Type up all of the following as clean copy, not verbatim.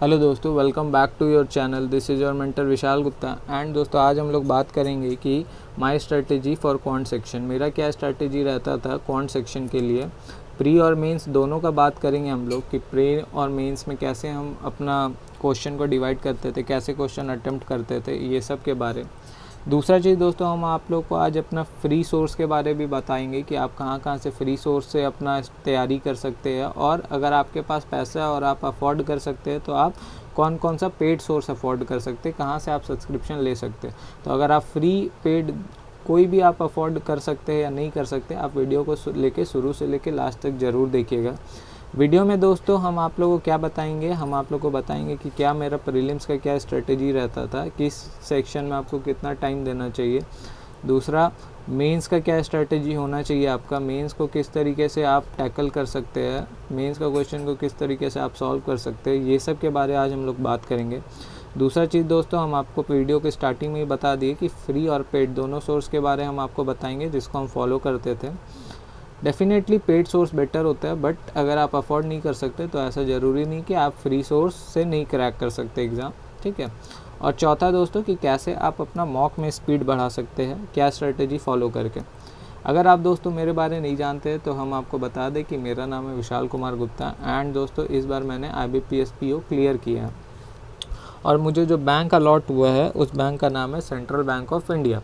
Hello दोस्तों, welcome back to your channel. This is your mentor Vishal Gupta. And दोस्तों, आज हम लोग बात करेंगे कि my strategy for quant section, मेरा क्या स्ट्रेटजी रहता था क्वांट सेक्शन के लिए। प्री और मेंस दोनों का बात करेंगे हम लोग कि प्री और मेंस में कैसे हम अपना क्वेश्चन को डिवाइड करते थे, कैसे क्वेश्चन अटेम्प्ट करते थे, ये सब के बारे। दूसरा चीज़ दोस्तों, हम आप लोग को आज अपना फ्री सोर्स के बारे भी बताएंगे कि आप कहाँ कहाँ से फ्री सोर्स से अपना तैयारी कर सकते हैं, और अगर आपके पास पैसा है और आप अफोर्ड कर सकते हैं तो आप कौन कौन सा पेड सोर्स अफोर्ड कर सकते हैं, कहाँ से आप सब्सक्रिप्शन ले सकते हैं। तो अगर आप फ्री पेड कोई भी आप अफोर्ड कर सकते हैं या नहीं कर सकते, आप वीडियो को लेके शुरू से लेके लास्ट तक ज़रूर देखिएगा। वीडियो में दोस्तों हम आप लोगों को क्या बताएंगे, हम आप लोगों को बताएंगे कि क्या मेरा प्रीलिम्स का क्या स्ट्रेटजी रहता था, किस सेक्शन में आपको कितना टाइम देना चाहिए। दूसरा, मेंस का क्या स्ट्रेटजी होना चाहिए आपका, मेंस को किस तरीके से आप टैकल कर सकते हैं, मेंस का क्वेश्चन को किस तरीके से आप सॉल्व कर सकते हैं, ये सब के बारे आज हम लोग बात करेंगे। दूसरा चीज़ दोस्तों, हम आपको वीडियो के स्टार्टिंग में ही बता दिए कि फ्री और पेड दोनों सोर्स के बारे हम आपको बताएंगे जिसको हम फॉलो करते थे। डेफिनेटली पेड सोर्स बेटर होता है, बट अगर आप अफोर्ड नहीं कर सकते तो ऐसा ज़रूरी नहीं कि आप फ्री सोर्स से नहीं क्रैक कर सकते एग्ज़ाम, ठीक है। और चौथा दोस्तों, कि कैसे आप अपना मॉक में स्पीड बढ़ा सकते हैं, क्या स्ट्रेटजी फॉलो करके। अगर आप दोस्तों मेरे बारे नहीं जानते हैं तो हम आपको बता दें कि मेरा नाम है विशाल कुमार गुप्ता। एंड दोस्तों, इस बार मैंने IBPS PO क्लियर किया है और मुझे जो बैंक अलॉट हुआ है उस बैंक का नाम है सेंट्रल बैंक ऑफ इंडिया।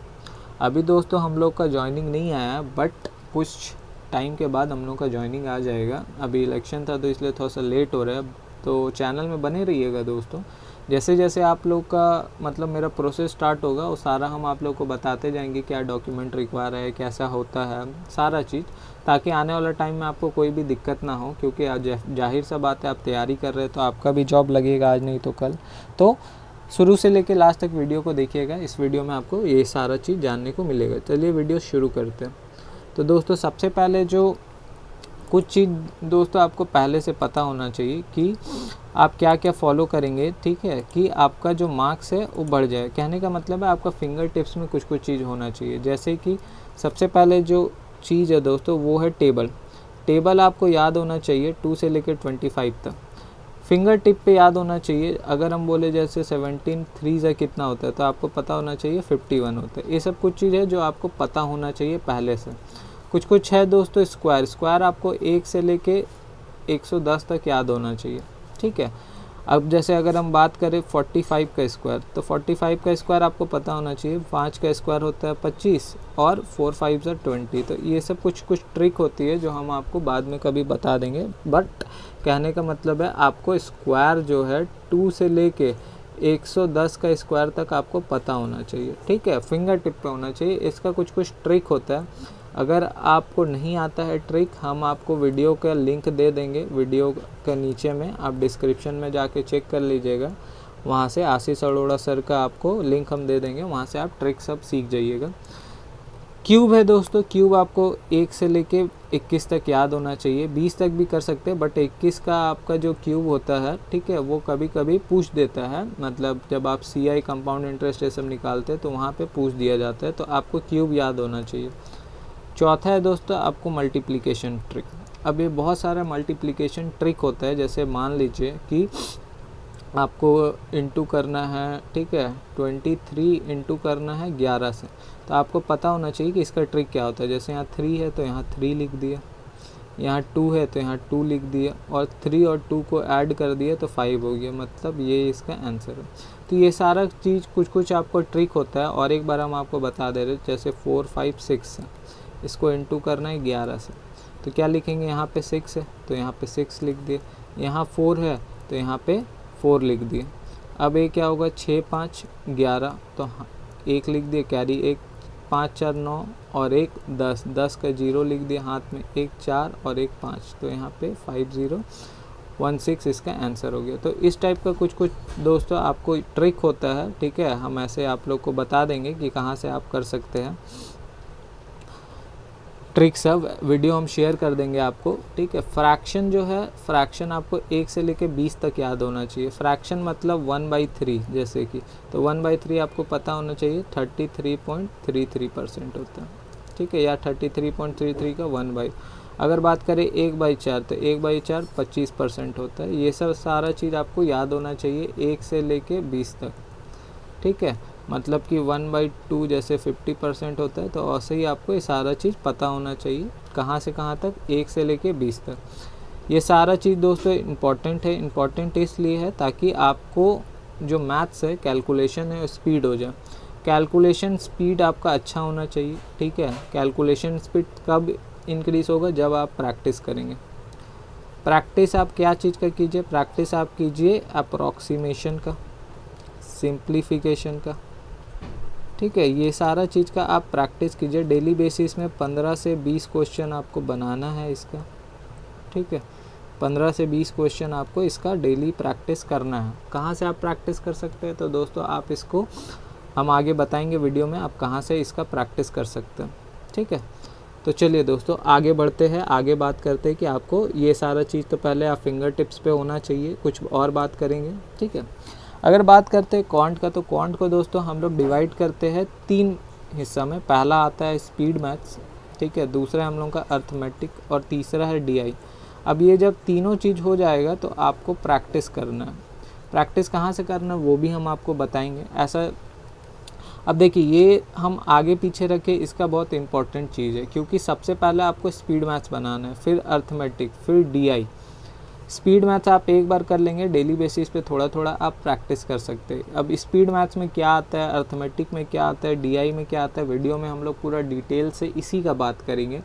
अभी दोस्तों हम लोग का ज्वाइनिंग नहीं आया, बट कुछ टाइम के बाद हम लोग का ज्वाइनिंग आ जाएगा। अभी इलेक्शन था तो इसलिए थोड़ा सा लेट हो रहा है, तो चैनल में बने रहिएगा दोस्तों। जैसे जैसे आप लोग का मतलब मेरा प्रोसेस स्टार्ट होगा वो सारा हम आप लोग को बताते जाएंगे, क्या डॉक्यूमेंट रिक्वायर है, कैसा होता है सारा चीज़, ताकि आने वाला टाइम में आपको कोई भी दिक्कत ना हो। क्योंकि आज जाहिर सा बात है, आप तैयारी कर रहे हैं तो आपका भी जॉब लगेगा आज नहीं तो कल। तो शुरू से लेकर लास्ट तक वीडियो को देखिएगा, इस वीडियो में आपको ये सारा चीज़ जानने को मिलेगा। चलिए वीडियो शुरू करते हैं। तो दोस्तों सबसे पहले जो कुछ चीज़ दोस्तों आपको पहले से पता होना चाहिए कि आप क्या क्या फॉलो करेंगे, ठीक है, कि आपका जो मार्क्स है वो बढ़ जाए। कहने का मतलब है आपका फिंगर टिप्स में कुछ कुछ चीज़ होना चाहिए। जैसे कि सबसे पहले जो चीज़ है दोस्तों वो है टेबल आपको याद होना चाहिए 2 से लेकर 25 तक। फिंगर टिप पे याद होना चाहिए। अगर हम बोले जैसे 17 3 से कितना होता है तो आपको पता होना चाहिए 51 होता है। ये सब कुछ चीज़ है जो आपको पता होना चाहिए पहले से। कुछ है दोस्तों स्क्वायर आपको 1 से लेके 110 तक याद होना चाहिए, ठीक है। अब जैसे अगर हम बात करें 45 का स्क्वायर, तो 45 का स्क्वायर आपको पता होना चाहिए। 5 का स्क्वायर होता है 25 और 4 5 से 20। तो ये सब कुछ ट्रिक होती है जो हम आपको बाद में कभी बता देंगे, बट कहने का मतलब है आपको स्क्वायर जो है 2 से लेके 110 का स्क्वायर तक आपको पता होना चाहिए, ठीक है, फिंगर टिप पे होना चाहिए। इसका कुछ ट्रिक होता है। अगर आपको नहीं आता है ट्रिक, हम आपको वीडियो का लिंक दे देंगे, वीडियो के नीचे में आप डिस्क्रिप्शन में जाके चेक कर लीजिएगा। वहाँ से आशीष अरोड़ा सर का आपको लिंक हम दे देंगे, वहाँ से आप ट्रिक सब सीख जाइएगा। क्यूब है दोस्तों, क्यूब आपको 1 से लेके 21 तक याद होना चाहिए। 20 तक भी कर सकते हैं, बट 21 का आपका जो क्यूब होता है, ठीक है, वो कभी कभी पूछ देता है। मतलब जब आप CI कंपाउंड इंटरेस्ट ये सब निकालते हैं तो वहाँ पे पूछ दिया जाता है, तो आपको क्यूब याद होना चाहिए। चौथा है दोस्तों आपको मल्टीप्लिकेशन ट्रिक। अब ये बहुत सारा मल्टीप्लिकेशन ट्रिक होता है। जैसे मान लीजिए कि आपको इंटू करना है, ठीक है, 23 इंटू करना है 11 से, तो आपको पता होना चाहिए कि इसका ट्रिक क्या होता है। जैसे यहाँ 3 है तो यहाँ 3 लिख दिया, यहाँ 2 है तो यहाँ 2 लिख दिया, और 3 और 2 को ऐड कर दिया तो 5 हो गया, मतलब ये इसका आंसर है। तो ये सारा चीज़ कुछ आपको ट्रिक होता है। और एक बार हम आपको बता दे रहे, जैसे 4 5 6 है, इसको इंटू करना है 11 से, तो क्या लिखेंगे, यहाँ पे 6 है तो यहाँ पे 6 लिख दिए, यहाँ 4 है तो यहाँ पे 4 लिख दिए। अब ये क्या होगा, 6 5 11, तो 1 लिख दिए, कैरी 1, 5 4 9 और 1 10, 10 का 0 लिख दिया हाथ में, 1 4 और 1 5, तो यहाँ पे 5016 इसका आंसर हो गया। तो इस टाइप का कुछ दोस्तों आपको ट्रिक होता है, ठीक है, हम ऐसे आप लोग को बता देंगे कि कहाँ से आप कर सकते हैं ट्रिक। सब वीडियो हम शेयर कर देंगे आपको, ठीक है। फ्रैक्शन जो है, फ्रैक्शन आपको 1 से लेके 20 तक याद होना चाहिए। फ्रैक्शन मतलब 1/3, जैसे कि, तो 1/3 आपको पता होना चाहिए 33.33% होता है, ठीक है, या 33.33 का 1/। अगर बात करें 1/4 तो 1/4 25% होता है। ये सब सारा चीज़ आपको याद होना चाहिए 1 से लेके 20 तक, ठीक है। मतलब कि 1/2 जैसे 50% होता है, तो ऐसे ही आपको ये सारा चीज़ पता होना चाहिए कहाँ से कहाँ तक, 1 से लेके 20 तक। ये सारा चीज़ दोस्तों इम्पॉर्टेंट है। इम्पॉर्टेंट इसलिए है ताकि आपको जो मैथ्स है, कैलकुलेशन है, स्पीड हो जाए। कैलकुलेशन स्पीड आपका अच्छा होना चाहिए, ठीक है। कैलकुलेशन स्पीड कब इंक्रीज़ होगा, जब आप प्रैक्टिस करेंगे। प्रैक्टिस आप क्या चीज़ का कीजिए, प्रैक्टिस आप कीजिए अप्रॉक्सीमेशन का, सिंप्लीफिकेशन का, ठीक है। ये सारा चीज़ का आप प्रैक्टिस कीजिए डेली बेसिस में। 15 से 20 क्वेश्चन आपको बनाना है इसका, ठीक है। 15 से 20 क्वेश्चन आपको इसका डेली प्रैक्टिस करना है। कहाँ से आप प्रैक्टिस कर सकते हैं, तो दोस्तों आप इसको हम आगे बताएंगे वीडियो में आप कहाँ से इसका प्रैक्टिस कर सकते हैं, ठीक है। तो चलिए दोस्तों आगे बढ़ते हैं, आगे बात करते हैं कि आपको ये सारा चीज़ तो पहले आप फिंगर टिप्स पे होना चाहिए, कुछ और बात करेंगे, ठीक है। अगर बात करते हैं क्वांट का, तो क्वांट को दोस्तों हम लोग डिवाइड करते हैं 3 हिस्सा में। पहला आता है स्पीड मैथ्स, ठीक है, दूसरा हम लोग का अर्थमेटिक और तीसरा है DI। अब ये जब तीनों चीज़ हो जाएगा तो आपको प्रैक्टिस करना है। प्रैक्टिस कहाँ से करना है वो भी हम आपको बताएंगे। ऐसा अब देखिए ये हम आगे पीछे रखे, इसका बहुत इंपॉर्टेंट चीज़ है, क्योंकि सबसे पहले आपको स्पीड मैथ्स बनाना है, फिर अर्थमेटिक, फिर DI। स्पीड मैथ्स आप एक बार कर लेंगे, डेली बेसिस पे थोड़ा थोड़ा आप प्रैक्टिस कर सकते हैं। अब स्पीड मैथ्स में क्या आता है, अर्थमेटिक में क्या आता है, DI में क्या आता है, वीडियो में हम लोग पूरा डिटेल से इसी का बात करेंगे।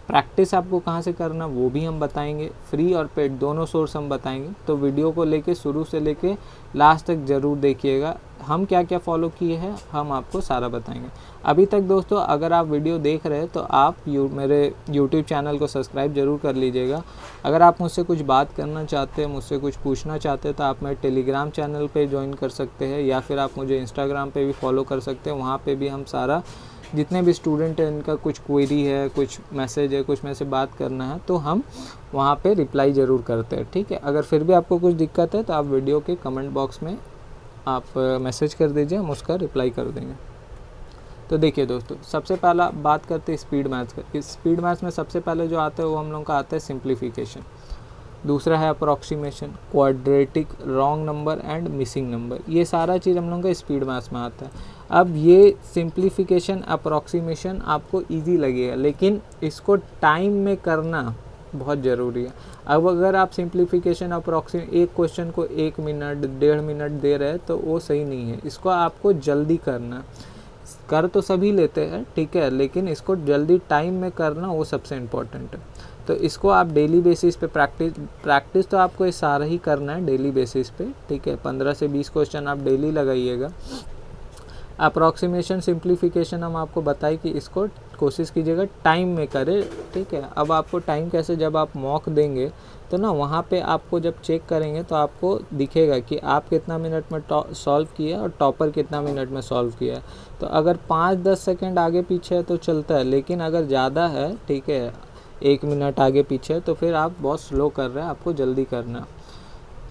प्रैक्टिस आपको कहाँ से करना वो भी हम बताएंगे, फ्री और पेड दोनों सोर्स हम बताएंगे। तो वीडियो को लेके शुरू से लेके लास्ट तक ज़रूर देखिएगा। हम क्या क्या फॉलो किए हैं हम आपको सारा बताएंगे। अभी तक दोस्तों अगर आप वीडियो देख रहे हैं तो आप मेरे YouTube चैनल को सब्सक्राइब ज़रूर कर लीजिएगा। अगर आप मुझसे कुछ बात करना चाहते हैं, मुझसे कुछ पूछना चाहते हैं, तो आप मेरे टेलीग्राम चैनल पे ज्वाइन कर सकते हैं, या फिर आप मुझे इंस्टाग्राम पे भी फॉलो कर सकते हैं। वहाँ पे भी हम सारा जितने भी स्टूडेंट हैं इनका कुछ क्वेरी है, कुछ मैसेज है, कुछ में से बात करना है, तो हम वहाँ पे रिप्लाई ज़रूर करते हैं, ठीक है। अगर फिर भी आपको कुछ दिक्कत है तो आप वीडियो के कमेंट बॉक्स में आप मैसेज कर दीजिए, हम उसका रिप्लाई कर देंगे। तो देखिए दोस्तों सबसे पहला बात करते हैं स्पीड मैथ्स का। इस स्पीड मैथ्स में सबसे पहले जो आता है वो हम लोग का आता है सिंप्लीफिकेशन, दूसरा है approximation, quadratic, wrong number and missing number. ये सारा चीज़ हम लोग का स्पीड मैथ्स में आता है। अब ये सिंप्लीफिकेशन, अप्रॉक्सीमेशन आपको इजी लगेगा, लेकिन इसको टाइम में करना बहुत ज़रूरी है। अब अगर आप सिंप्लीफिकेशन, एक क्वेश्चन को 1 मिनट 1.5 मिनट दे रहे हैं तो वो सही नहीं है। इसको आपको जल्दी करना, कर तो सभी लेते हैं, ठीक है, लेकिन इसको जल्दी टाइम में करना वो सबसे इम्पोर्टेंट है। तो इसको आप डेली बेसिस पे प्रैक्टिस तो आपको ये सारा ही करना है डेली बेसिस पे, ठीक है। 15 से 20 क्वेश्चन आप डेली लगाइएगा। अप्रॉक्सीमेशन, सिंप्लीफिकेशन हम आपको बताए कि इसको कोशिश कीजिएगा टाइम में करें, ठीक है। अब आपको टाइम कैसे, जब आप मॉक देंगे तो ना वहाँ पे आपको जब चेक करेंगे तो आपको दिखेगा कि आप कितना मिनट में सॉल्व किया और टॉपर कितना मिनट में सॉल्व किया। तो अगर 5-10 सेकेंड आगे पीछे है तो चलता है, लेकिन अगर ज़्यादा है, ठीक है, 1 मिनट आगे पीछे, तो फिर आप बहुत स्लो कर रहे हैं, आपको जल्दी करना।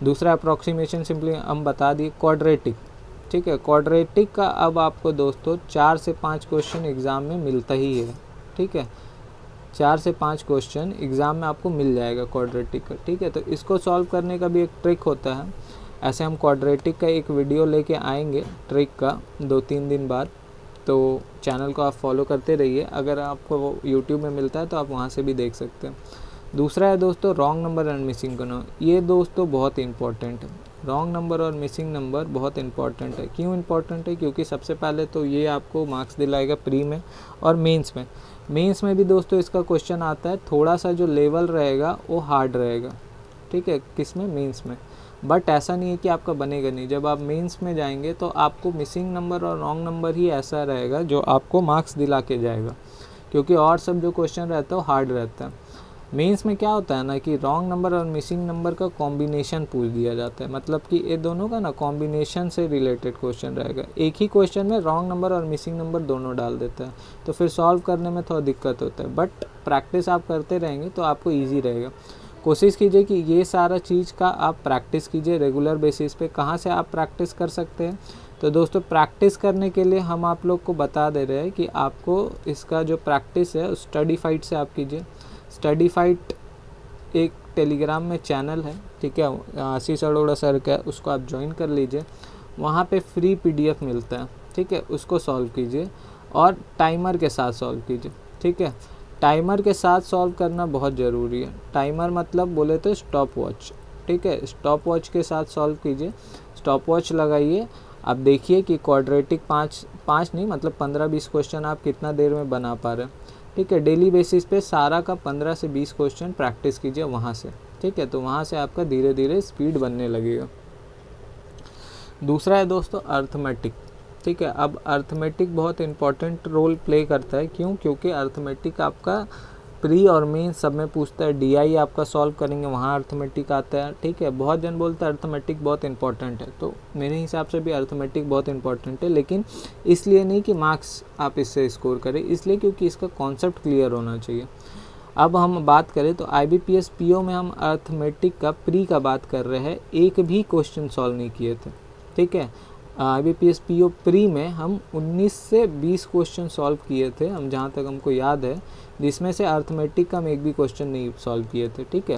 दूसरा अप्रॉक्सीमेशन सिंपली हम बता दिए। क्वाड्रेटिक, ठीक है, क्वाड्रेटिक का अब आपको दोस्तों 4 से 5 क्वेश्चन एग्ज़ाम में मिलता ही है, ठीक है। 4 से 5 क्वेश्चन एग्ज़ाम में आपको मिल जाएगा क्वाड्रेटिक का, ठीक है। तो इसको सॉल्व करने का भी एक ट्रिक होता है। ऐसे हम क्वाड्रेटिक का एक वीडियो लेके आएंगे ट्रिक का 2-3 दिन बाद, तो चैनल को आप फॉलो करते रहिए। अगर आपको वो यूट्यूब में मिलता है तो आप वहाँ से भी देख सकते हैं। दूसरा है दोस्तों wrong number and missing number. ये दोस्तों बहुत इंपॉर्टेंट है। रॉन्ग नंबर और मिसिंग नंबर बहुत इंपॉर्टेंट है। क्यों इंपॉर्टेंट है? क्योंकि सबसे पहले तो ये आपको मार्क्स दिलाएगा प्री में और मेंस में। मेंस में भी दोस्तों इसका क्वेश्चन आता है, थोड़ा सा जो लेवल रहेगा वो हार्ड रहेगा, ठीक है, किस में, मेंस में। बट ऐसा नहीं है कि आपका बनेगा नहीं। जब आप मेंस में जाएंगे तो आपको मिसिंग नंबर और रॉन्ग नंबर ही ऐसा रहेगा जो आपको मार्क्स दिला के जाएगा, क्योंकि और सब जो क्वेश्चन रहता है वो हार्ड रहता है। मेंस में क्या होता है ना कि रॉन्ग नंबर और मिसिंग नंबर का कॉम्बिनेशन पूछ दिया जाता है, मतलब कि ये दोनों का ना कॉम्बिनेशन से रिलेटेड क्वेश्चन रहेगा। एक ही क्वेश्चन में रॉन्ग नंबर और मिसिंग नंबर दोनों डाल देता है, तो फिर सॉल्व करने में थोड़ा दिक्कत होता है। बट प्रैक्टिस आप करते रहेंगे तो आपको ईजी रहेगा। कोशिश कीजिए कि ये सारा चीज़ का आप प्रैक्टिस कीजिए रेगुलर बेसिस पे। कहाँ से आप प्रैक्टिस कर सकते हैं? तो दोस्तों प्रैक्टिस करने के लिए हम आप लोग को बता दे रहे हैं कि आपको इसका जो प्रैक्टिस है स्टडीफाइड से आप कीजिए। स्टडीफाइट एक टेलीग्राम में चैनल है, ठीक है, आशीष अरोड़ा सर का, उसको आप ज्वाइन कर लीजिए। वहाँ पे फ्री PDF मिलता है, ठीक है, उसको सॉल्व कीजिए और टाइमर के साथ सॉल्व कीजिए, ठीक है। टाइमर के साथ सॉल्व करना बहुत ज़रूरी है। टाइमर मतलब बोले तो स्टॉप वॉच, ठीक है, स्टॉप वॉच के साथ सॉल्व कीजिए। स्टॉप वॉच लगाइए, आप देखिए कि क्वाड्रेटिक पाँच नहीं मतलब 15-20 क्वेश्चन आप कितना देर में बना पा रहे हैं, ठीक है। डेली बेसिस पे सारा का 15 से 20 क्वेश्चन प्रैक्टिस कीजिए वहाँ से, ठीक है। तो वहाँ से आपका धीरे धीरे स्पीड बनने लगेगा। दूसरा है दोस्तों अर्थमेटिक, ठीक है। अब अर्थमेटिक बहुत इंपॉर्टेंट रोल प्ले करता है, क्यों? क्योंकि अर्थमेटिक आपका प्री और मेन सब में पूछता है। DI आपका सॉल्व करेंगे वहाँ अर्थमेटिक आता है, ठीक है। बहुत जन बोलते हैं अर्थमेटिक बहुत इंपॉर्टेंट है, तो मेरे हिसाब से भी अर्थमेटिक बहुत इंपॉर्टेंट है, लेकिन इसलिए नहीं कि मार्क्स आप इससे स्कोर करें, इसलिए क्योंकि इसका कॉन्सेप्ट क्लियर होना चाहिए। अब हम बात करें तो IBPS PO में हम अर्थमेटिक का प्री का बात कर रहे हैं, एक भी क्वेश्चन सॉल्व नहीं किए थे, ठीक है। IBPS PO प्री में हम 19 से 20 क्वेश्चन सॉल्व किए थे, हम जहाँ तक हमको याद है, जिसमें से अर्थमेटिक का हम एक भी क्वेश्चन नहीं सॉल्व किए थे, ठीक है।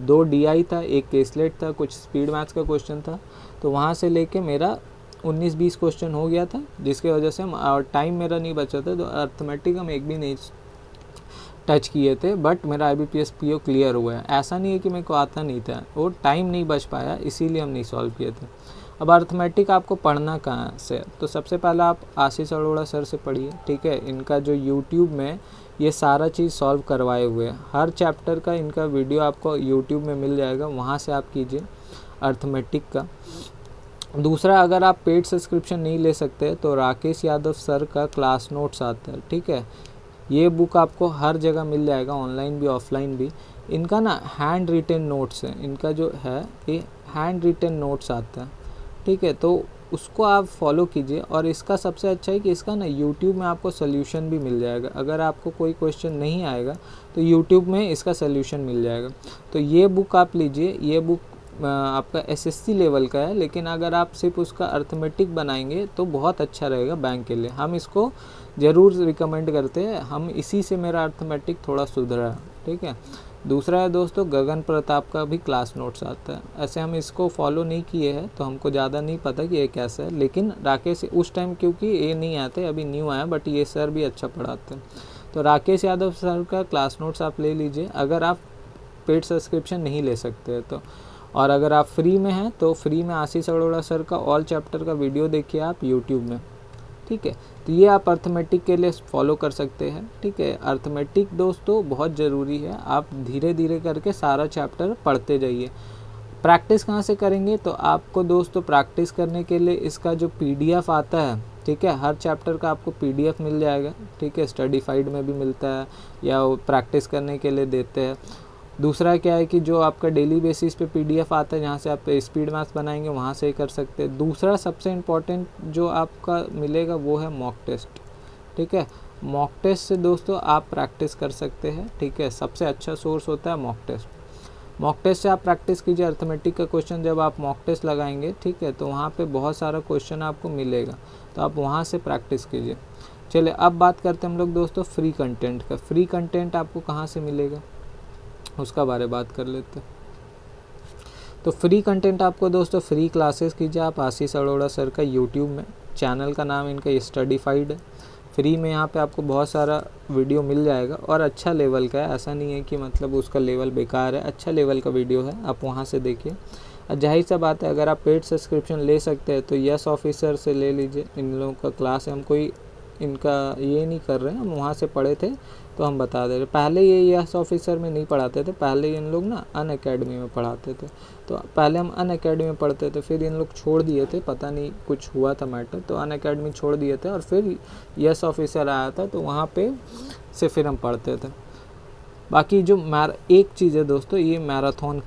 2 DI था, एक केसलेट था, कुछ स्पीड मैथ्स का क्वेश्चन था, तो वहाँ से लेके मेरा 19-20 क्वेश्चन हो गया था, जिसकी वजह से हम टाइम मेरा नहीं बचा था, तो अर्थमेटिक हम एक भी नहीं टच किए थे, बट मेरा IBPS PO क्लियर हुआ है। ऐसा नहीं है कि मेरे को आता नहीं था, वो टाइम नहीं बच पाया, इसीलिए हम नहीं सॉल्व किए थे। अब अर्थमेटिक आपको पढ़ना कहाँ से? तो सबसे पहला आप आशीष अरोड़ा सर से पढ़िए, ठीक है। इनका जो यूट्यूब में ये सारा चीज़ सॉल्व करवाए हुए हैं, हर चैप्टर का इनका वीडियो आपको यूट्यूब में मिल जाएगा, वहाँ से आप कीजिए अर्थमेटिक का। दूसरा, अगर आप पेड सब्सक्रिप्शन नहीं ले सकते तो राकेश यादव सर का क्लास नोट्स आता है, ठीक है। ये बुक आपको हर जगह मिल जाएगा, ऑनलाइन भी ऑफलाइन भी। इनका ना हैंड रिटन नोट्स है, इनका जो है ये हैंड रिटन नोट्स आता है, ठीक है। तो उसको आप फॉलो कीजिए, और इसका सबसे अच्छा है कि इसका ना यूट्यूब में आपको सोल्यूशन भी मिल जाएगा। अगर आपको कोई क्वेश्चन नहीं आएगा तो यूट्यूब में इसका सोल्यूशन मिल जाएगा। तो ये बुक आप लीजिए, ये बुक आपका SSC लेवल का है, लेकिन अगर आप सिर्फ उसका अर्थमेटिक बनाएंगे तो बहुत अच्छा रहेगा बैंक के लिए। हम इसको ज़रूर रिकमेंड करते हैं, हम इसी से मेरा अर्थमेटिक थोड़ा सुधरा है, ठीक है। दूसरा है दोस्तों गगन प्रताप का भी क्लास नोट्स आता है। ऐसे हम इसको फॉलो नहीं किए हैं तो हमको ज़्यादा नहीं पता कि ये कैसा है, लेकिन राकेश उस टाइम क्योंकि ये नहीं आते, अभी न्यू आया, बट ये सर भी अच्छा पढ़ाते हैं। तो राकेश यादव सर का क्लास नोट्स आप ले लीजिए, अगर आप पेड सब्सक्रिप्शन नहीं ले सकते तो। और अगर आप फ्री में हैं तो फ्री में आशीष अरोड़ा सर का ऑल चैप्टर का वीडियो देखिए आप यूट्यूब में, ठीक है। तो ये आप अर्थमेटिक के लिए फॉलो कर सकते हैं, ठीक है। अर्थमेटिक दोस्तों बहुत ज़रूरी है, आप धीरे धीरे करके सारा चैप्टर पढ़ते जाइए। प्रैक्टिस कहाँ से करेंगे? तो आपको दोस्तों प्रैक्टिस करने के लिए इसका जो PDF आता है, ठीक है, हर चैप्टर का आपको PDF मिल जाएगा, ठीक है। स्टडीफाइड में भी मिलता है, या वो प्रैक्टिस करने के लिए देते हैं। दूसरा क्या है कि जो आपका डेली बेसिस पे PDF आता है, जहाँ से आप स्पीड मैथ्स बनाएंगे, वहाँ से ही कर सकते हैं। दूसरा सबसे इम्पॉर्टेंट जो आपका मिलेगा वो है मॉक टेस्ट, ठीक है। मॉक टेस्ट से दोस्तों आप प्रैक्टिस कर सकते हैं, ठीक है। सबसे अच्छा सोर्स होता है मॉक टेस्ट। मॉक टेस्ट से आप प्रैक्टिस कीजिए। अर्थमेटिक का क्वेश्चन जब आप मॉक टेस्ट लगाएंगे, ठीक है, तो वहाँ पे बहुत सारा क्वेश्चन आपको मिलेगा, तो आप वहाँ से प्रैक्टिस कीजिए। चलिए अब बात करते हैं हम लोग दोस्तों फ्री कंटेंट का। फ्री कंटेंट आपको कहाँ से मिलेगा उसका बारे बात कर लेते हैं। तो फ्री कंटेंट आपको दोस्तों फ्री क्लासेस कीजिए आप आशीष अरोड़ा सर का यूट्यूब में, चैनल का नाम इनका स्टडीफाइड है। फ्री में यहाँ पे आपको बहुत सारा वीडियो मिल जाएगा, और अच्छा लेवल का है, ऐसा नहीं है कि मतलब उसका लेवल बेकार है, अच्छा लेवल का वीडियो है, आप वहाँ से देखिए। जाहिर सा बात है अगर आप पेड सब्सक्रिप्शन ले सकते हैं तो यस ऑफिसर से ले लीजिए, इन लोगों का क्लास है, हम कोई इनका ये नहीं कर रहे हैं, हम वहाँ से पढ़े थे तो हम बता दे रहे। पहले ये यस ऑफिसर में नहीं पढ़ाते थे, पहले इन लोग ना अनअकैडमी में पढ़ाते थे, तो पहले हम अनअकैडमी में पढ़ते थे, फिर इन लोग छोड़ दिए थे, पता नहीं कुछ हुआ था मैटर, तो अनअकैडमी छोड़ दिए थे, और फिर यस ऑफिसर आया था, तो वहाँ पे से फिर हम पढ़ते थे। बाकी जो एक चीज़ है दोस्तों, ये मैराथन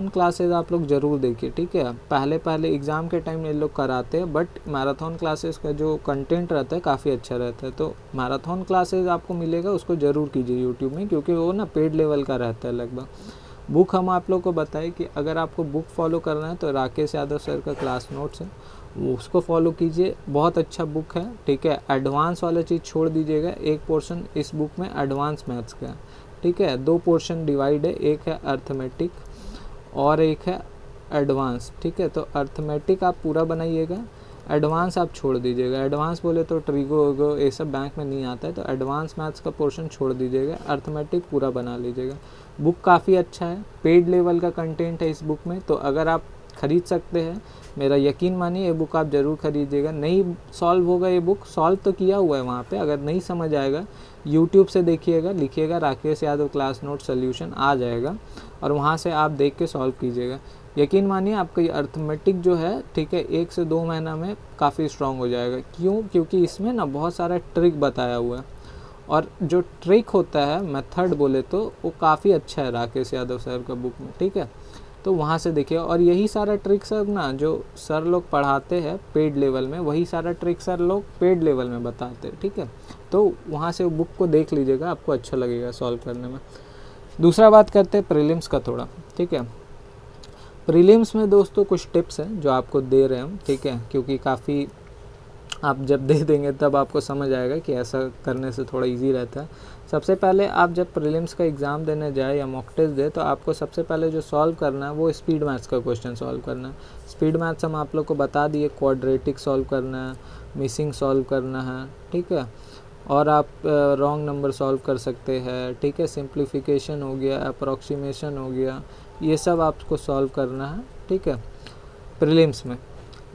क्लासेज आप लोग ज़रूर देखिए, ठीक है। पहले एग्ज़ाम के टाइम ये लोग कराते हैं, बट मैराथन क्लासेज का जो कंटेंट रहता है काफ़ी अच्छा रहता है, तो मैराथन क्लासेज आपको मिलेगा, उसको ज़रूर कीजिए यूट्यूब में, क्योंकि वो ना पेड लेवल का रहता है लगभग। बुक हम आप लोग को बताएं कि अगर आपको बुक फॉलो करना है तो राकेश यादव सर का क्लास नोट्स है, उसको फॉलो कीजिए, बहुत अच्छा बुक है, ठीक है। एडवांस वाला चीज़ छोड़ दीजिएगा, एक पोर्शन इस बुक में एडवांस मैथ्स का है, ठीक है। 2 पोर्शन डिवाइड है, एक है अर्थमेटिक और एक है एडवांस, ठीक है। तो अर्थमेटिक आप पूरा बनाइएगा, एडवांस आप छोड़ दीजिएगा। एडवांस बोले तो ट्रिगो वगो ये सब बैंक में नहीं आता है, तो एडवांस मैथ्स का पोर्शन छोड़ दीजिएगा, अर्थमेटिक पूरा बना लीजिएगा। बुक काफ़ी अच्छा है, पेड लेवल का कंटेंट है इस बुक में, तो अगर आप ख़रीद सकते हैं, मेरा यकीन मानिए ये बुक आप ज़रूर खरीदिएगा। नहीं सॉल्व होगा ये बुक, सॉल्व तो किया हुआ है वहाँ पे, अगर नहीं समझ आएगा यूट्यूब से देखिएगा, लिखिएगा Rakesh Yadav class note solution, आ जाएगा और वहाँ से आप देख के सॉल्व कीजिएगा। यकीन मानिए आपका ये अर्थमेटिक जो है, ठीक है, 1 से 2 महीना में काफ़ी स्ट्रॉन्ग हो जाएगा। क्यों? क्योंकि इसमें ना बहुत सारा ट्रिक बताया हुआ है, और जो ट्रिक होता है मेथड बोले तो वो काफ़ी अच्छा है राकेश यादव सर का बुक में, ठीक है। तो वहाँ से देखिए, और यही सारा ट्रिक सब ना जो सर लोग पढ़ाते हैं पेड लेवल में, वही सारा ट्रिक सर लोग पेड लेवल में बताते हैं, ठीक है। तो वहाँ से बुक को देख लीजिएगा, आपको अच्छा लगेगा सॉल्व करने में। दूसरा बात करते हैं प्रीलिम्स का थोड़ा, ठीक है। प्रीलिम्स में दोस्तों कुछ टिप्स हैं जो आपको दे रहे हैं हम, ठीक है, क्योंकि काफ़ी आप जब दे देंगे तब आपको समझ आएगा कि ऐसा करने से थोड़ा इजी रहता है। सबसे पहले आप जब प्रीलिम्स का एग्ज़ाम देने जाए या मॉक टेस्ट दे, तो आपको सबसे पहले जो सॉल्व करना है वो स्पीड मैथ्स का क्वेश्चन सॉल्व करना है। स्पीड मैथ्स हम आप लोग को बता दिए, क्वाड्रेटिक सॉल्व करना है, मिसिंग सॉल्व करना है, ठीक है, और आप रॉन्ग नंबर सॉल्व कर सकते हैं, ठीक है, सिंप्लीफिकेशन हो गया, अप्रॉक्सीमेशन हो गया, ये सब आपको सॉल्व करना है, ठीक है, प्रीलिम्स में।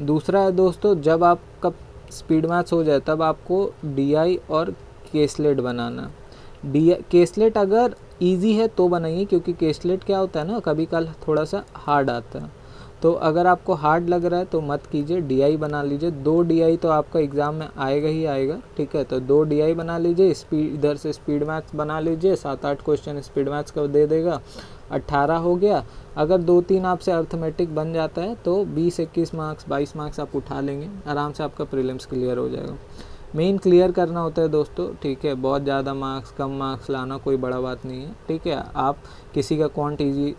दूसरा है दोस्तों, जब आपका स्पीड मैथ्स हो जाए तब आपको डीआई और केसलेट बनाना। केसलेट अगर इजी है तो बनाइए, क्योंकि केसलेट क्या होता है ना, कभी कल थोड़ा सा हार्ड आता है, तो अगर आपको हार्ड लग रहा है तो मत कीजिए, डीआई बना लीजिए। 2 डीआई तो आपका एग्ज़ाम में आएगा ही आएगा, ठीक है, तो 2 डीआई बना लीजिए। स्पीड इधर से स्पीड मैथ्स बना लीजिए, 7-8 क्वेश्चन स्पीड मैथ्स का दे देगा, 18 हो गया। अगर 2-3 आपसे अर्थमेटिक बन जाता है तो 20-21 मार्क्स 22 मार्क्स आप उठा लेंगे, आराम से आपका प्रीलिम्स क्लियर हो जाएगा। मेन क्लियर करना होता है दोस्तों, ठीक है, बहुत ज़्यादा मार्क्स कम मार्क्स लाना कोई बड़ा बात नहीं है, ठीक है। आप किसी का क्वांट ईजी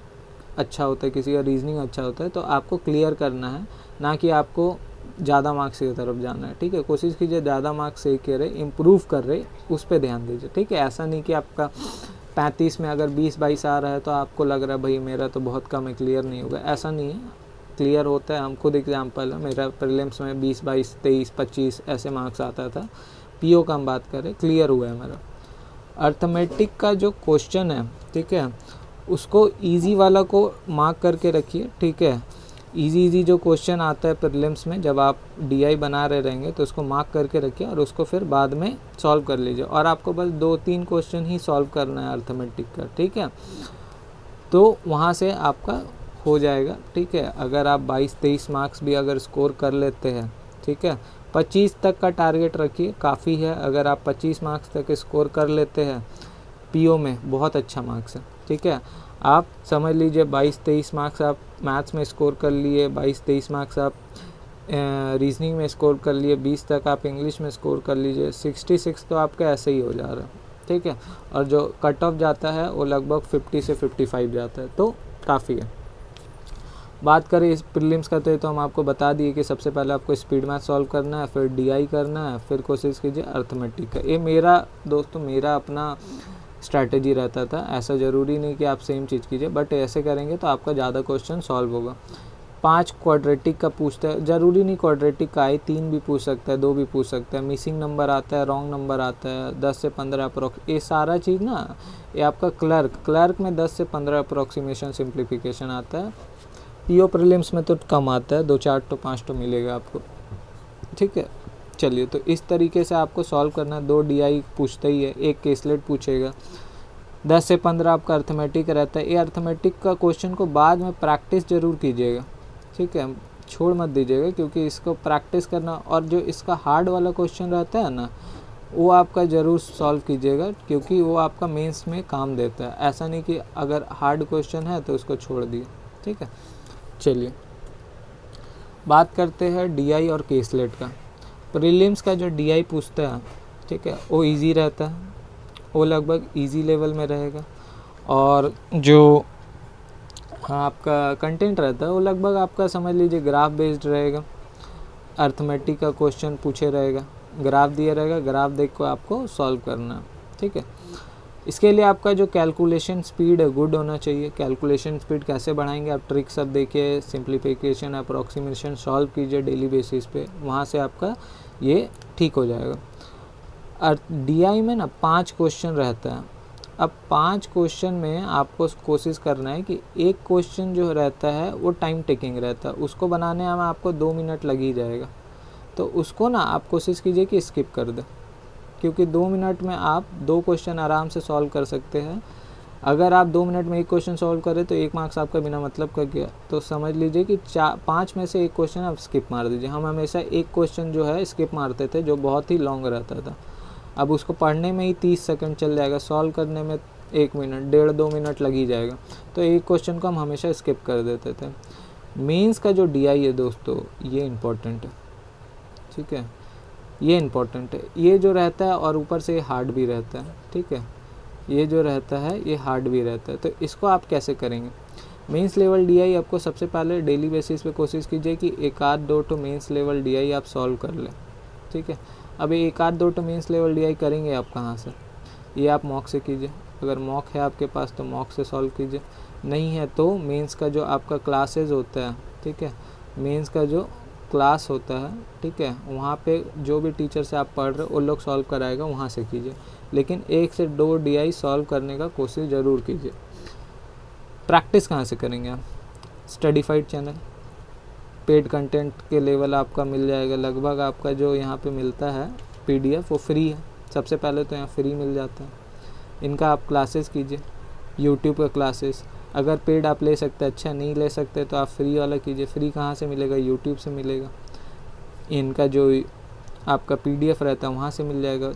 अच्छा होता है, किसी का रीजनिंग अच्छा होता है, तो आपको क्लियर करना है, ना कि आपको ज़्यादा मार्क्स की तरफ जाना है, ठीक है। कोशिश कीजिए ज़्यादा मार्क्स सही कर रहे, इम्प्रूव कर रहे, उस पर ध्यान दीजिए, ठीक है। ऐसा नहीं कि आपका 35 में अगर 20-22 आ रहा है तो आपको लग रहा है भाई मेरा तो बहुत कम है, क्लियर नहीं होगा, ऐसा नहीं है, क्लियर होता है। हम खुद एग्जाम्पल है, मेरा प्रीलिम्स में 20-22, 23-25 ऐसे मार्क्स आता था, पीओ का हम बात करें, क्लियर हुआ है मेरा। अर्थमेटिक का जो क्वेश्चन है, ठीक है, उसको इजी वाला को मार्क करके रखिए, ठीक है। इजी जो क्वेश्चन आता है प्रीलिम्स में, जब आप डीआई बना रहे रहेंगे तो उसको मार्क करके रखिए और उसको फिर बाद में सॉल्व कर लीजिए, और आपको बस 2-3 क्वेश्चन ही सॉल्व करना है अर्थमेटिक का, ठीक है। तो वहाँ से आपका हो जाएगा, ठीक है। अगर आप 22-23 मार्क्स भी अगर स्कोर कर लेते हैं, ठीक है, 25 तक का टारगेट रखिए, काफ़ी है। अगर आप 25 मार्क्स तक स्कोर कर लेते हैं पीओ में, बहुत अच्छा मार्क्स है, ठीक है। आप समझ लीजिए 22-23 मार्क्स आप मैथ्स में स्कोर कर लिए, 22-23 मार्क्स आप रीजनिंग में स्कोर कर लिए, 20 तक आप इंग्लिश में स्कोर कर लीजिए, 66 तो आपका ऐसे ही हो जा रहा है, ठीक है। और जो कट ऑफ जाता है वो लगभग 50 से 55 जाता है, तो काफ़ी है। बात करें इस प्रीलिम्स का तो हम आपको बता दिए कि सबसे पहले आपको स्पीड मैथ सॉल्व करना है, फिर डीआई करना है, फिर कोशिश कीजिए अर्थमेटिक का। ये मेरा दोस्तों मेरा अपना स्ट्रैटेजी रहता था, ऐसा ज़रूरी नहीं कि आप सेम चीज़ कीजिए, बट ऐसे करेंगे तो आपका ज़्यादा क्वेश्चन सॉल्व होगा। 5 क्वाड्रेटिक का पूछता है, ज़रूरी नहीं क्वाड्रेटिक का आए, 3 भी पूछ सकता है, 2 भी पूछ सकता है, मिसिंग नंबर आता है, रॉन्ग नंबर आता है, 10 से 15 अप्रोक्स, ये सारा चीज़ ना, ये आपका क्लर्क में 10 से 15 अप्रोक्सीमेशन सिंप्लीफिकेशन आता है। पीओ प्रीलिम्स में तो कम आता है, 2-4 तो 5 तो मिलेगा आपको, ठीक है। चलिए, तो इस तरीके से आपको सॉल्व करना है। 2 डीआई पूछता ही है, 1 केसलेट पूछेगा, 10 से 15 आपका अर्थमेटिक रहता है। ये अर्थमेटिक का क्वेश्चन को बाद में प्रैक्टिस ज़रूर कीजिएगा, ठीक है, छोड़ मत दीजिएगा, क्योंकि इसको प्रैक्टिस करना, और जो इसका हार्ड वाला क्वेश्चन रहता है ना, वो आपका ज़रूर सॉल्व कीजिएगा, क्योंकि वो आपका मेंस में काम देता है। ऐसा नहीं कि अगर हार्ड क्वेश्चन है तो उसको छोड़ दिए, ठीक है। चलिए, बात करते हैं डीआई और केसलेट का। प्रीलिम्स का जो डीआई पूछता है, ठीक है, वो इजी रहता है, वो लगभग इजी लेवल में रहेगा, और जो आपका कंटेंट रहता है वो लगभग आपका समझ लीजिए ग्राफ बेस्ड रहेगा। अर्थमेटिक का क्वेश्चन पूछे रहेगा, ग्राफ दिया रहेगा, ग्राफ देख को आपको सॉल्व करना है, ठीक है। इसके लिए आपका जो कैलकुलेशन स्पीड है गुड होना चाहिए। कैलकुलेशन स्पीड कैसे बढ़ाएंगे, आप ट्रिक सब देखिए, सिंप्लीफिकेशन, अप्रॉक्सीमेशन सॉल्व कीजिए डेली बेसिस पे, वहाँ से आपका ये ठीक हो जाएगा। और DI में ना 5 क्वेश्चन रहता है। अब 5 क्वेश्चन में आपको कोशिश करना है कि एक क्वेश्चन जो रहता है वो टाइम टेकिंग रहता है, उसको बनाने में आपको 2 मिनट लग ही जाएगा। तो उसको ना आप कोशिश कीजिए कि स्किप कर दें, क्योंकि 2 मिनट में आप 2 क्वेश्चन आराम से सॉल्व कर सकते हैं। अगर आप 2 मिनट में एक क्वेश्चन सॉल्व करें तो 1 मार्क्स आपका बिना मतलब का गया। तो समझ लीजिए कि 5 में से एक क्वेश्चन आप स्किप मार दीजिए। हम हमेशा एक क्वेश्चन जो है स्किप मारते थे जो बहुत ही लॉन्ग रहता था। अब उसको पढ़ने में ही 30 सेकंड चल जाएगा, सॉल्व करने में 1 मिनट, 1.5-2 मिनट लग ही जाएगा। तो एक क्वेश्चन को हम हमेशा स्किप कर देते थे। मेंस का जो DI है दोस्तों, ये इम्पोर्टेंट है, ठीक है, ये इम्पोर्टेंट है। ये जो रहता है और ऊपर से ये हार्ड भी रहता है, ठीक है, ये जो रहता है ये हार्ड भी रहता है। तो इसको आप कैसे करेंगे? मेंस लेवल DI आपको सबसे पहले डेली बेसिस पे कोशिश कीजिए कि 1-2 तो मेंस लेवल DI आप सॉल्व कर लें, ठीक है। अब 1-2 तो मेंस लेवल DI करेंगे आप कहाँ से? ये आप मॉक से कीजिए। अगर मॉक है आपके पास तो मॉक से सॉल्व कीजिए, नहीं है तो मेंस का जो आपका क्लासेज होता है, ठीक है, मेंस का जो क्लास होता है, ठीक है, वहाँ पे जो भी टीचर से आप पढ़ रहे हो वो लोग सॉल्व कराएगा, वहाँ से कीजिए। लेकिन 1 से 2 DI सॉल्व करने का कोशिश ज़रूर कीजिए। प्रैक्टिस कहाँ से करेंगे आप? स्टडीफाइड चैनल, पेड कंटेंट के लेवल आपका मिल जाएगा। लगभग आपका जो यहाँ पे मिलता है PDF वो फ्री है। सबसे पहले तो यहाँ फ्री मिल जाता है, इनका आप क्लासेस कीजिए। यूट्यूब का क्लासेस अगर पेड आप ले सकते हैं, अच्छा नहीं ले सकते तो आप फ्री वाला कीजिए। फ्री कहाँ से मिलेगा? यूट्यूब से मिलेगा। इनका जो आपका PDF रहता है वहाँ से मिल जाएगा।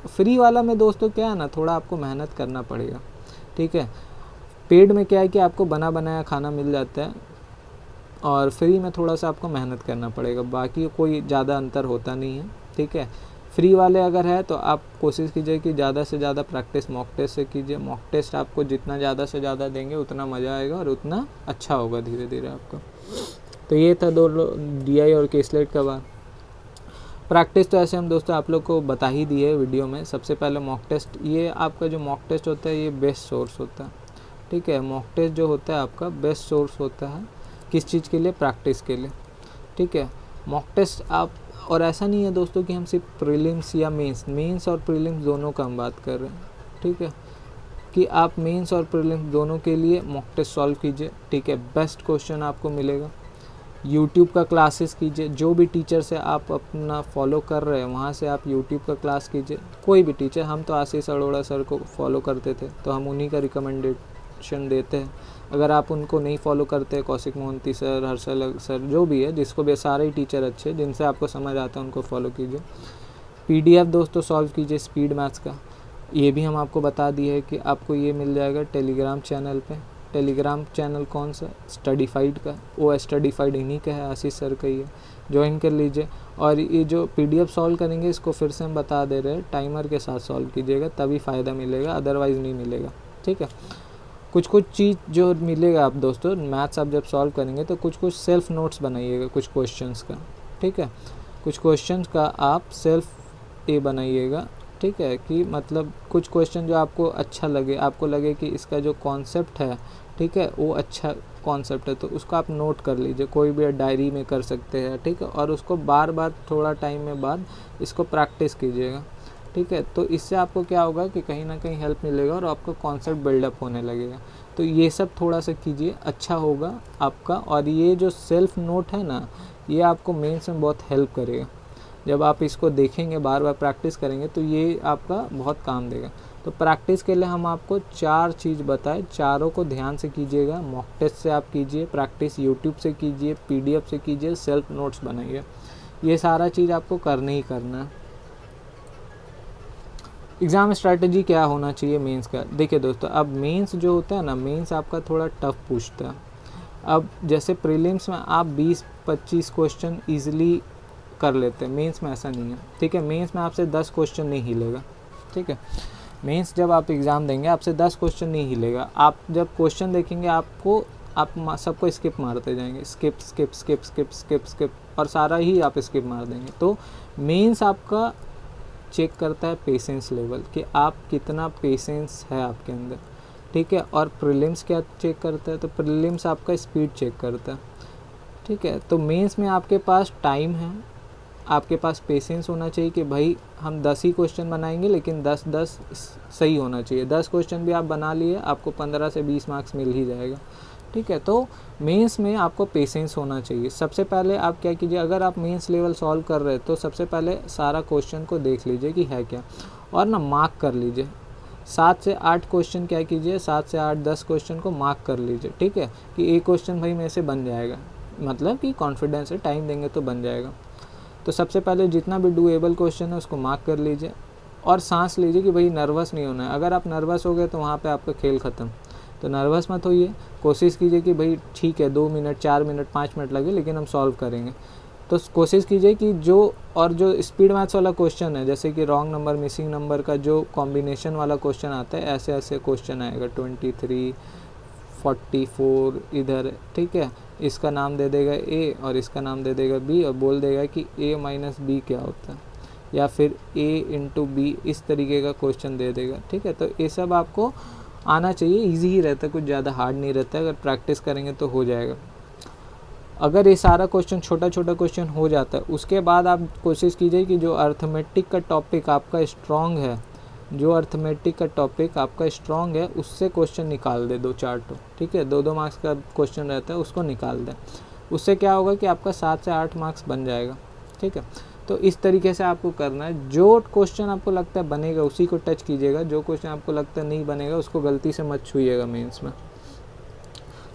फ्री वाला में दोस्तों क्या है ना, थोड़ा आपको मेहनत करना पड़ेगा, ठीक है। पेड में क्या है कि आपको बना बनाया खाना मिल जाता है और फ्री में थोड़ा सा आपको मेहनत करना पड़ेगा, बाकी कोई ज़्यादा अंतर होता नहीं है, ठीक है। फ्री वाले अगर है तो आप कोशिश कीजिए कि ज़्यादा से ज़्यादा प्रैक्टिस मॉक टेस्ट से कीजिए। मॉक टेस्ट आपको जितना ज़्यादा से ज़्यादा देंगे उतना मज़ा आएगा और उतना अच्छा होगा धीरे धीरे आपका। तो ये था DI और केसलेट का बात। प्रैक्टिस तो ऐसे हम दोस्तों आप लोग को बता ही दी है वीडियो में। सबसे पहले मॉक टेस्ट, ये आपका जो मॉक टेस्ट होता है ये बेस्ट सोर्स होता है, ठीक है। मॉक टेस्ट जो होता है आपका बेस्ट सोर्स होता है किस चीज़ के लिए? प्रैक्टिस के लिए, ठीक है। मॉक टेस्ट आप, और ऐसा नहीं है दोस्तों कि हम सिर्फ प्रीलिम्स या मेंस और प्रीलिम्स दोनों का हम बात कर रहे हैं, ठीक है, कि आप मेंस और प्रीलिम्स दोनों के लिए मॉक टेस्ट सॉल्व कीजिए, ठीक है। बेस्ट क्वेश्चन आपको मिलेगा। यूट्यूब का क्लासेस कीजिए, जो भी टीचर से आप अपना फॉलो कर रहे हैं वहाँ से आप यूट्यूब का क्लास कीजिए। कोई भी टीचर, हम तो आशीष अरोड़ा सर को फॉलो करते थे तो हम उन्हीं का रिकमेंडेशन देते हैं। अगर आप उनको नहीं फॉलो करते, कौशिक मोहंती सर, हर्षल सर, जो भी है, जिसको भी, सारे ही टीचर अच्छे जिनसे आपको समझ आता है उनको फॉलो कीजिए। PDF दोस्तों सॉल्व कीजिए स्पीड मैथ्स का, ये भी हम आपको बता दिए है कि आपको ये मिल जाएगा टेलीग्राम चैनल पे। टेलीग्राम चैनल कौन सा? स्टडीफाइड का। वो स्टडीफाइड इन्हीं का है, आशीष सर का ही है, ज्वाइन कर लीजिए। और ये जो PDF सॉल्व करेंगे इसको फिर से हम बता दे रहे हैं, टाइमर के साथ सॉल्व कीजिएगा तभी फ़ायदा मिलेगा, अदरवाइज़ नहीं मिलेगा, ठीक है। कुछ चीज़ जो मिलेगा आप दोस्तों, मैथ्स आप जब सॉल्व करेंगे तो कुछ सेल्फ नोट्स बनाइएगा कुछ क्वेश्चंस का, ठीक है। कुछ क्वेश्चंस का आप सेल्फ ये बनाइएगा, ठीक है, कि मतलब कुछ क्वेश्चन जो आपको अच्छा लगे, आपको लगे कि इसका जो कॉन्सेप्ट है, ठीक है, वो अच्छा कॉन्सेप्ट है, तो उसको आप नोट कर लीजिए। कोई भी डायरी में कर सकते हैं, ठीक है, और उसको बार बार थोड़ा टाइम में बाद इसको प्रैक्टिस कीजिएगा, ठीक है। तो इससे आपको क्या होगा कि कहीं ना कहीं हेल्प मिलेगा और आपका कॉन्सेप्ट बिल्डअप होने लगेगा। तो ये सब थोड़ा सा कीजिए, अच्छा होगा आपका। और ये जो सेल्फ नोट है ना, ये आपको मेंस में बहुत हेल्प करेगा। जब आप इसको देखेंगे, बार बार प्रैक्टिस करेंगे तो ये आपका बहुत काम देगा। तो प्रैक्टिस के लिए हम आपको 4 चीज़ बताए, चारों को ध्यान से कीजिएगा। मॉक टेस्ट से आप कीजिए, प्रैक्टिस यूट्यूब से कीजिए, PDF से कीजिए, सेल्फ नोट्स बनाइए। ये सारा चीज़ आपको करना ही करना है। एग्ज़ाम स्ट्रैटेजी क्या होना चाहिए मेंस का? देखिए दोस्तों, अब मेंस जो होता है ना, मेंस आपका थोड़ा टफ पूछता है। अब जैसे प्रीलिम्स में आप 20-25 क्वेश्चन ईजिली कर लेते हैं, मेंस में ऐसा नहीं है, ठीक है। मेंस में आपसे 10 क्वेश्चन नहीं हिलेगा, ठीक है। मेंस जब आप एग्ज़ाम देंगे आपसे 10 क्वेश्चन नहीं हिलेगा। आप जब क्वेश्चन देखेंगे आप सबको स्किप मारते जाएंगे, skip skip skip skip skip skip, और सारा ही आप स्किप मार देंगे। तो मेंस आपका चेक करता है पेशेंस लेवल, कि आप कितना पेशेंस है आपके अंदर, ठीक है। और प्रीलिम्स क्या चेक करता है, तो प्रीलिम्स आपका स्पीड चेक करता है, ठीक है। तो मेंस में आपके पास टाइम है, आपके पास पेशेंस होना चाहिए कि भाई हम 10 ही क्वेश्चन बनाएंगे, लेकिन 10 सही होना चाहिए। 10 क्वेश्चन भी आप बना लिए, आपको 15 से 20 मार्क्स मिल ही जाएगा, ठीक है। तो मेंस में आपको पेशेंस होना चाहिए। सबसे पहले आप क्या कीजिए, अगर आप मेंस लेवल सॉल्व कर रहे हैं तो सबसे पहले सारा क्वेश्चन को देख लीजिए कि है क्या, और ना मार्क कर लीजिए। 7 से 8 क्वेश्चन क्या कीजिए, 7 से 8 10 क्वेश्चन को मार्क कर लीजिए, ठीक है, कि एक क्वेश्चन भाई मेरे से बन जाएगा, मतलब कि कॉन्फिडेंस है, टाइम देंगे तो बन जाएगा। तो सबसे पहले जितना भी डूएबल क्वेश्चन है उसको मार्क कर लीजिए, और सांस लीजिए कि भाई नर्वस नहीं होना है। अगर आप नर्वस हो गए तो वहाँ पे आपका खेल ख़त्म। तो नर्वस मत होइए, कोशिश कीजिए कि भाई ठीक है 2 मिनट 4 मिनट 5 मिनट लगे, लेकिन हम सॉल्व करेंगे। तो कोशिश कीजिए कि जो स्पीड मैथ्स वाला क्वेश्चन है, जैसे कि रॉन्ग नंबर मिसिंग नंबर का जो कॉम्बिनेशन वाला क्वेश्चन आता है, ऐसे ऐसे क्वेश्चन आएगा 23 44 इधर, ठीक है, इसका नाम दे देगा ए और इसका नाम दे देगा बी, और बोल देगा कि ए माइनस बी क्या होता है, या फिर ए इंटू बी, इस तरीके का क्वेश्चन दे देगा, ठीक है। तो ये सब आपको आना चाहिए, इजी ही रहता है, कुछ ज़्यादा हार्ड नहीं रहता है, अगर प्रैक्टिस करेंगे तो हो जाएगा। अगर ये सारा क्वेश्चन छोटा छोटा क्वेश्चन हो जाता है, उसके बाद आप कोशिश कीजिए कि जो अर्थमेटिक का टॉपिक आपका स्ट्रॉन्ग है, जो अर्थमेटिक का टॉपिक आपका स्ट्रॉन्ग है, उससे क्वेश्चन निकाल दे 2-4 तो, ठीक है। 2-2 मार्क्स का क्वेश्चन रहता है, उसको निकाल दें। उससे क्या होगा कि आपका 7 से 8 मार्क्स बन जाएगा, ठीक है। तो इस तरीके से आपको करना है। जो क्वेश्चन आपको लगता है बनेगा उसी को टच कीजिएगा, जो क्वेश्चन आपको लगता है नहीं बनेगा उसको गलती से मत छूइएगा मेंस में।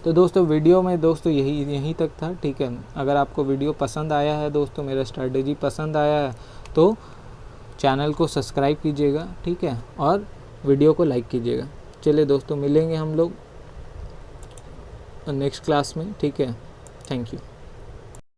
तो दोस्तों वीडियो में दोस्तों यहीं तक था, ठीक है। अगर आपको वीडियो पसंद आया है दोस्तों, मेरा स्ट्रैटेजी पसंद आया है, तो चैनल को सब्सक्राइब कीजिएगा, ठीक है, और वीडियो को लाइक कीजिएगा। चलिए दोस्तों, मिलेंगे हम लोग नेक्स्ट क्लास में, ठीक है। Thank you.